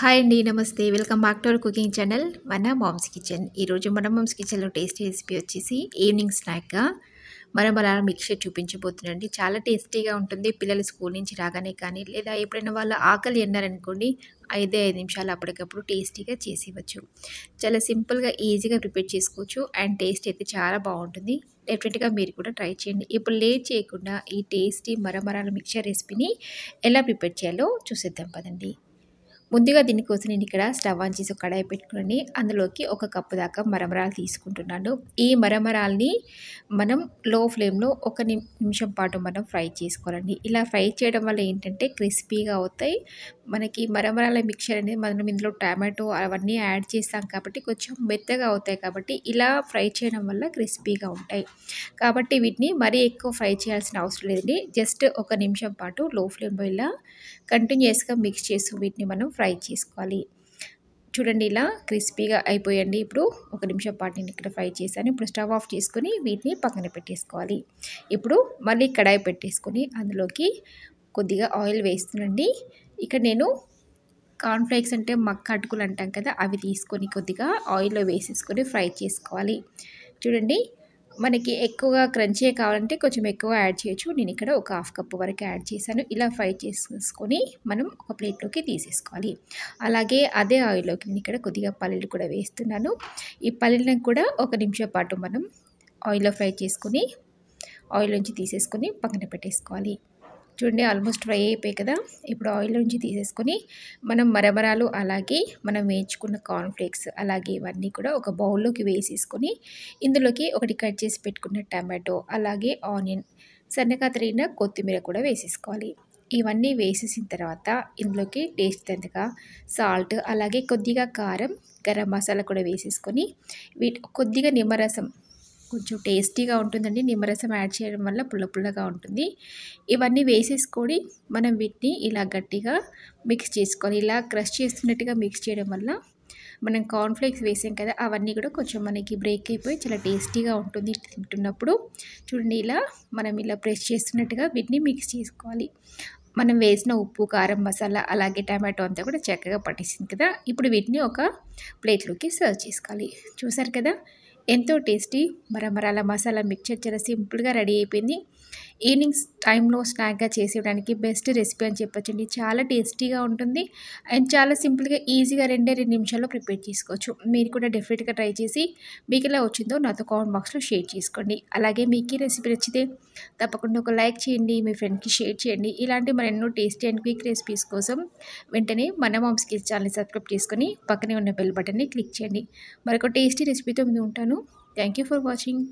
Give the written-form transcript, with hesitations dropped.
Hi అండి, నమస్తే. Welcome back to our cooking channel మన మామ్స్ కిచెన్. ఈరోజు మన మామ్స్ కిచెన్లో టేస్టీ రెసిపీ వచ్చేసి ఈవినింగ్ స్నాక్గా మరమర మిక్చర్ చూపించబోతున్నాండి. చాలా టేస్టీగా ఉంటుంది. పిల్లలు స్కూల్ నుంచి రాగానే కానీ లేదా ఎప్పుడైనా వాళ్ళ ఆకలి అన్నారనుకోండి 5 నిమిషాలు అప్పటికప్పుడు టేస్టీగా చేసి ఇవ్వచ్చు. చాలా సింపుల్గా ఈజీగా ప్రిపేర్ చేసుకోవచ్చు అండ్ టేస్ట్ అయితే చాలా బాగుంటుంది. డెఫినెట్గా మీరు కూడా ట్రై చేయండి. ఇప్పుడు లేట్ చేయకుండా ఈ టేస్టీ మరమరాల మిక్చర్ రెసిపీని ఎలా ప్రిపేర్ చేయాలో చూసేద్దాం పదండి. ముందుగా దీనికోసం నేను ఇక్కడ స్టవ్ ఆన్ చేసి ఒక కడాయి పెట్టుకుని అందులోకి 1 కప్పు దాకా మరమరాలు తీసుకుంటున్నాను. ఈ మరమరాల్ని మనం లో ఫ్లేమ్లో 1 నిమిషం పాటు మనం ఫ్రై చేసుకోవాలండి. ఇలా ఫ్రై చేయడం వల్ల ఏంటంటే క్రిస్పీగా అవుతాయి. మనకి మరమరాల మిక్చర్ అనేది మనం ఇందులో టమాటో అవన్నీ యాడ్ చేస్తాం కాబట్టి కొంచెం మెత్తగా అవుతాయి. కాబట్టి ఇలా ఫ్రై చేయడం వల్ల క్రిస్పీగా ఉంటాయి. కాబట్టి వీటిని మరీ ఎక్కువ ఫ్రై చేయాల్సిన అవసరం లేదండి. జస్ట్ 1 నిమిషం పాటు లో ఫ్లేమ్లో ఇలా కంటిన్యూస్గా మిక్స్ చేస్తూ వీటిని మనం ఫ్రై చేసుకోవాలి. చూడండి, ఇలా క్రిస్పీగా అయిపోయండి. ఇప్పుడు 1 నిమిషం పాటు నేను ఇక్కడ ఫ్రై చేశాను. ఇప్పుడు స్టవ్ ఆఫ్ చేసుకొని వీటిని పక్కన పెట్టేసుకోవాలి. ఇప్పుడు మళ్ళీ కడాయి పెట్టేసుకొని అందులోకి కొద్దిగా ఆయిల్ వేస్తున్నాండి. ఇక్కడ నేను కార్న్‌ఫ్లేక్స్ అంటే మక్క అటుకులు అంటాం కదా, అవి తీసుకొని కొద్దిగా ఆయిల్లో వేసేసుకొని ఫ్రై చేసుకోవాలి. చూడండి, మనకి ఎక్కువగా క్రంచీగా కావాలంటే కొంచెం ఎక్కువ యాడ్ చేయొచ్చు. నేను ఇక్కడ ఒక 1/2 కప్పు వరకు యాడ్ చేశాను. ఇలా ఫ్రై చేసుకొని మనం ఒక ప్లేట్లోకి తీసేసుకోవాలి. అలాగే అదే ఆయిల్లోకి నేను ఇక్కడ కొద్దిగా పల్లీలు కూడా వేస్తున్నాను. ఈ పల్లీలను కూడా 1 నిమిషం పాటు మనం ఆయిల్లో ఫ్రై చేసుకొని ఆయిల్ నుంచి తీసేసుకొని పక్కన పెట్టేసుకోవాలి. చూడండి, ఆల్మోస్ట్ ఫ్రై అయిపోయాయి కదా. ఇప్పుడు ఆయిల్ నుంచి తీసేసుకొని మనం మరమరాలు అలాగే మనం వేయించుకున్న కార్న్‌ఫ్లేక్స్ అలాగే ఇవన్నీ కూడా ఒక బౌల్లోకి వేసేసుకొని ఇందులోకి ఒకటి కట్ చేసి పెట్టుకున్న టమాటో అలాగే ఆనియన్ సన్నగా తరిగిన కొత్తిమీర కూడా వేసేసుకోవాలి. ఇవన్నీ వేసేసిన తర్వాత ఇందులోకి టేస్ట్ తగ్గ సాల్ట్ అలాగే కొద్దిగా కారం, గరం మసాలా కూడా వేసేసుకొని కొద్దిగా నిమ్మరసం, కొంచెం టేస్టీగా ఉంటుందండి. నిమ్మరసం యాడ్ చేయడం వల్ల పుల్ల పుల్లగా ఉంటుంది. ఇవన్నీ వేసేసుకొని మనం వీటిని ఇలా గట్టిగా మిక్స్ చేసుకోవాలి. ఇలా క్రష్ చేస్తున్నట్టుగా మిక్స్ చేయడం వల్ల మనం కార్న్‌ఫ్లేక్స్ వేసాం కదా, అవన్నీ కూడా కొంచెం మనకి బ్రేక్ అయిపోయి చాలా టేస్టీగా ఉంటుంది తింటున్నప్పుడు. చూడండి, మనం ఇలా ప్రెస్ చేస్తున్నట్టుగా వీటిని మిక్స్ చేసుకోవాలి. మనం వేసిన ఉప్పు, కారం, మసాలా అలాగే టమాటో అంతా కూడా చక్కగా పట్టేసింది కదా. ఇప్పుడు వీటిని ఒక ప్లేట్లోకి సర్వ్ చేసుకోవాలి. చూసారు కదా, ఎంతో టేస్టీ మరమరాల మసాలా మిక్చర్ చాలా సింపుల్గా రెడీ అయిపోయింది. ఈవినింగ్ టైంలో స్నాక్గా చేసేయడానికి బెస్ట్ రెసిపీ అని చెప్పొచ్చండి. చాలా టేస్టీగా ఉంటుంది అండ్ చాలా సింపుల్గా ఈజీగా 2 నిమిషాల్లో ప్రిపేర్ చేసుకోవచ్చు. మీరు కూడా డెఫినెట్గా ట్రై చేసి మీకు ఎలా వచ్చిందో నాతో కామెంట్ బాక్స్లో షేర్ చేసుకోండి. అలాగే మీకు ఈ రెసిపీ నచ్చితే తప్పకుండా ఒక లైక్ చేయండి, మీ ఫ్రెండ్కి షేర్ చేయండి. ఇలాంటి మరెన్నో టేస్టీ అండ్ క్విక్ రెసిపీస్ కోసం వెంటనే మన మామ్స్ కిచెన్ ఛానల్ని సబ్స్క్రైబ్ చేసుకొని పక్కనే ఉన్న బెల్ బటన్ని క్లిక్ చేయండి. మరొక టేస్టీ రెసిపీతో ముందు ఉంటాను. Thank you for watching.